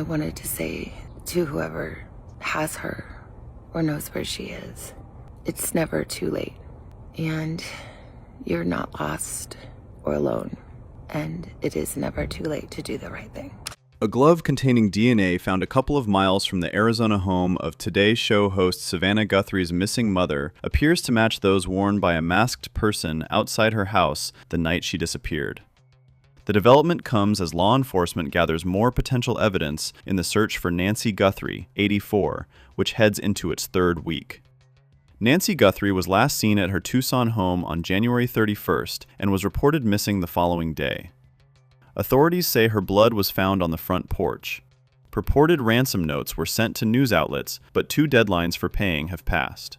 I wanted to say to whoever has her or knows where she is, it's never too late. And you're not lost or alone. And it is never too late to do the right thing. A glove containing DNA found a couple of miles from the Arizona home of Today's Show host Savannah Guthrie's missing mother appears to match those worn by a masked person outside her house the night she disappeared. The development comes as law enforcement gathers more potential evidence in the search for Nancy Guthrie, 84, which heads into its third week. Nancy Guthrie was last seen at her Tucson home on January 31st and was reported missing the following day. Authorities say her blood was found on the front porch. Purported ransom notes were sent to news outlets, but 2 deadlines for paying have passed.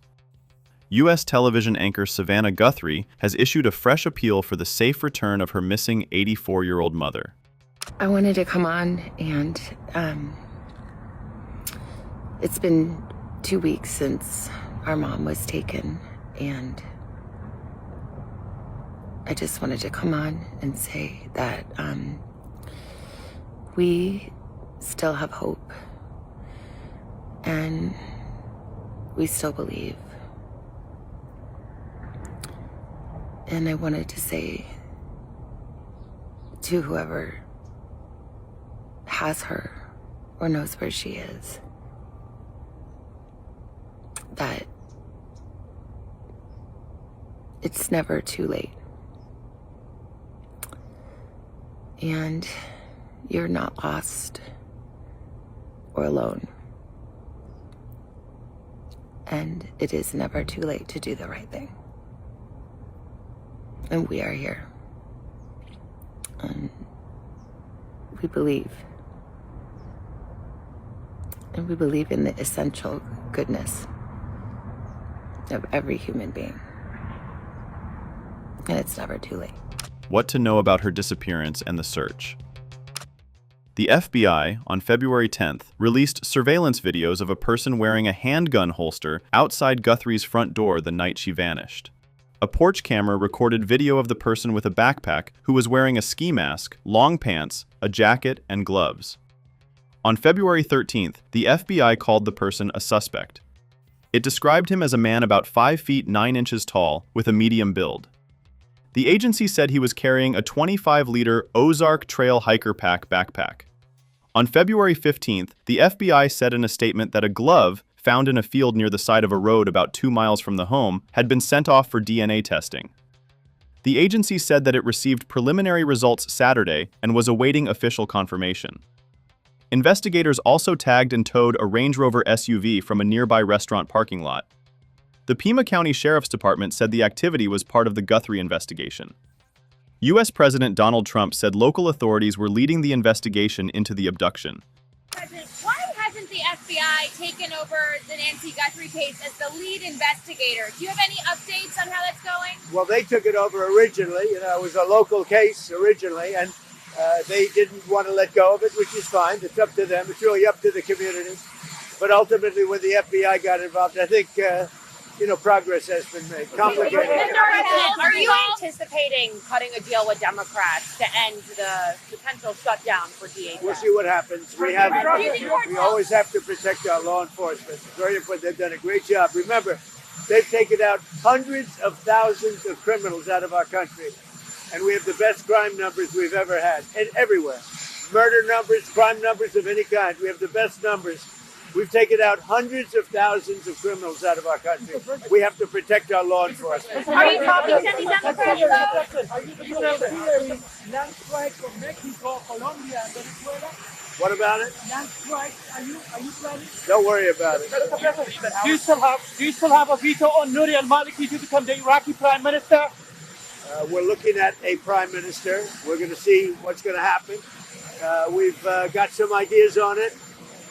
U.S. television anchor Savannah Guthrie has issued a fresh appeal for the safe return of her missing 84-year-old mother. I wanted to come on and it's been 2 weeks since our mom was taken, and I just wanted to come on and say that we still have hope and we still believe. And I wanted to say to whoever has her or knows where she is that it's never too late. And you're not lost or alone. And it is never too late to do the right thing. And we are here. And we believe. And we believe in the essential goodness of every human being. And it's never too late. What to know about her disappearance and the search. The FBI, on February 10th, released surveillance videos of a person wearing a handgun holster outside Guthrie's front door the night she vanished. A porch camera recorded video of the person with a backpack who was wearing a ski mask, long pants, a jacket, and gloves. On February 13th, the FBI called the person a suspect. It described him as a man about 5 feet 9 inches tall with a medium build. The agency said he was carrying a 25-liter Ozark Trail Hiker Pack backpack. On February 15th, the FBI said in a statement that a glove found in a field near the side of a road about 2 miles from the home had been sent off for DNA testing. The agency said that it received preliminary results Saturday and was awaiting official confirmation. Investigators also tagged and towed a Range Rover SUV from a nearby restaurant parking lot. The Pima County Sheriff's Department said the activity was part of the Guthrie investigation. U.S. President Donald Trump said local authorities were leading the investigation into the abduction. President, why hasn't the FBI taken over the Nancy Guthrie case as the lead investigator? Do you have any updates on how that's going? Well, they took it over originally. It was a local case originally, and they didn't want to let go of it, which is fine. It's up to them. It's really up to the community. But ultimately, when the FBI got involved, I think progress has been made. Complicated. Are you anticipating cutting a deal with Democrats to end the potential shutdown for DHS? We'll see what happens. We always have to protect our law enforcement. It's very important. They've done a great job. Remember, they've taken out hundreds of thousands of criminals out of our country. And we have the best crime numbers we've ever had. And everywhere. Murder numbers, crime numbers of any kind. We have the best numbers. We've taken out hundreds of thousands of criminals out of our country. We have to protect our law enforcement. Are you talking to any Democrats, though? Are you fearing land strikes from Mexico, Colombia, and Venezuela? What about it? Land strikes. Are you planning? Don't worry about it. Do you still have a veto on Nouri al-Maliki to become the Iraqi prime minister? We're looking at a prime minister. We're going to see what's going to happen. We've got some ideas on it.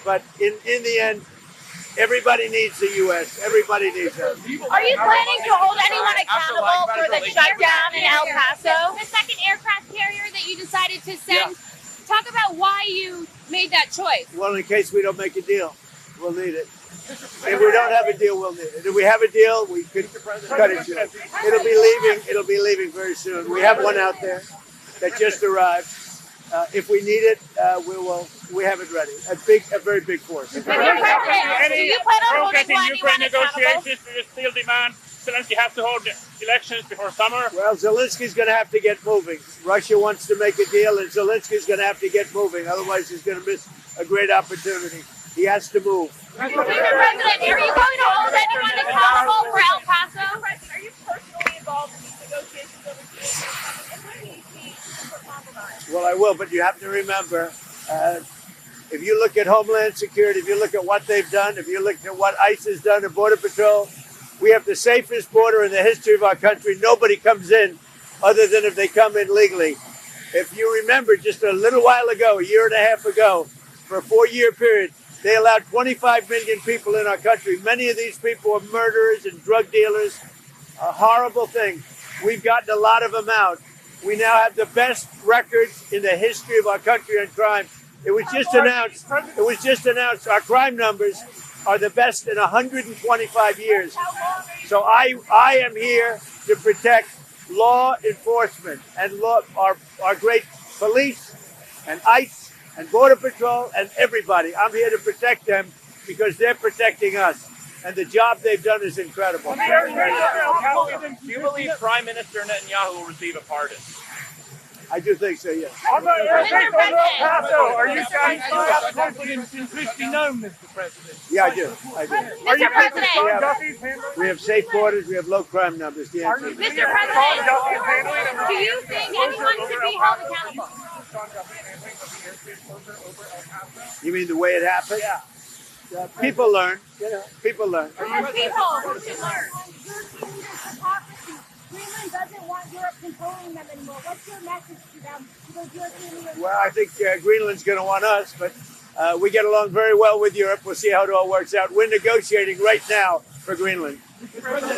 But in the end, everybody needs the U.S. Everybody needs us. Are you planning to hold anyone accountable for the shutdown in El Paso? The second aircraft carrier that you decided to send. Yeah. Talk about why you made that choice. Well, in case we don't make a deal, we'll need it. If we don't have a deal, we'll need it. If we have a deal, we could cut it soon. It'll be leaving very soon. We have one out there that just arrived. If we need it, we will We have it ready. A very big force. Mr. President, do you plan on holding Progress in Ukraine anyone accountable? negotiations, we still demand Zelensky has to hold elections before summer. Well, Zelensky's going to have to get moving. Russia wants to make a deal, and Zelensky's going to have to get moving. Otherwise, he's going to miss a great opportunity. He has to move. Mr. President, are you going to hold anyone accountable for El Paso? Are you personally involved in these negotiations overseas? And what do you see for compromise? Well, I will, but you have to remember, if you look at Homeland Security, if you look at what they've done, if you look at what ICE has done and Border Patrol, we have the safest border in the history of our country. Nobody comes in other than if they come in legally. If you remember, just a little while ago, a year and a half ago, for a 4-year period, they allowed 25 million people in our country. Many of these people are murderers and drug dealers. A horrible thing. We've gotten a lot of them out. We now have the best records in the history of our country on crime. It was just announced our crime numbers are the best in 125 years. So I am here to protect law enforcement and our great police and ICE and Border Patrol and everybody. I'm here to protect them because they're protecting us. And the job they've done is incredible. Do you believe Prime Minister Netanyahu will receive a pardon? I do think so, yes. Are you satisfied? Confidence in Christie known, Mr. President? Yeah, I do. Mr. President, We have safe borders. We have low crime numbers. The answer is Mr. President, do you think anyone should be held accountable? You mean the way it happened? Yeah. People learn. People learn. What people should learn? Greenland doesn't want Europe controlling them anymore. What's your message to them? To those European leaders? Well, I think Greenland's going to want us, but we get along very well with Europe. We'll see how it all works out. We're negotiating right now for Greenland. Mr. President,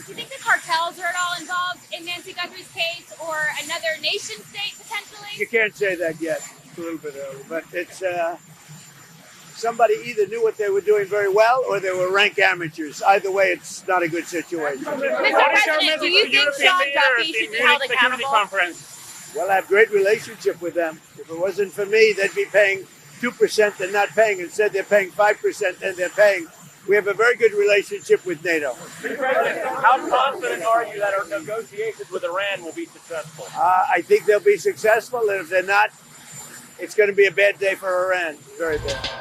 do you think the cartels are at all involved in Nancy Guthrie's case or another nation state potentially? You can't say that yet. It's a little bit early, but it's somebody either knew what they were doing very well or they were rank amateurs. Either way, it's not a good situation. Mr. President, do you think Sean Duffy should be held accountable? Well, I have a great relationship with them. If it wasn't for me, they'd be paying 2% and not paying. Instead, they're paying 5% and they're paying. We have a very good relationship with NATO. Mr. President, how confident are you that our negotiations with Iran will be successful? I think they'll be successful, and if they're not, it's going to be a bad day for Iran. Very bad.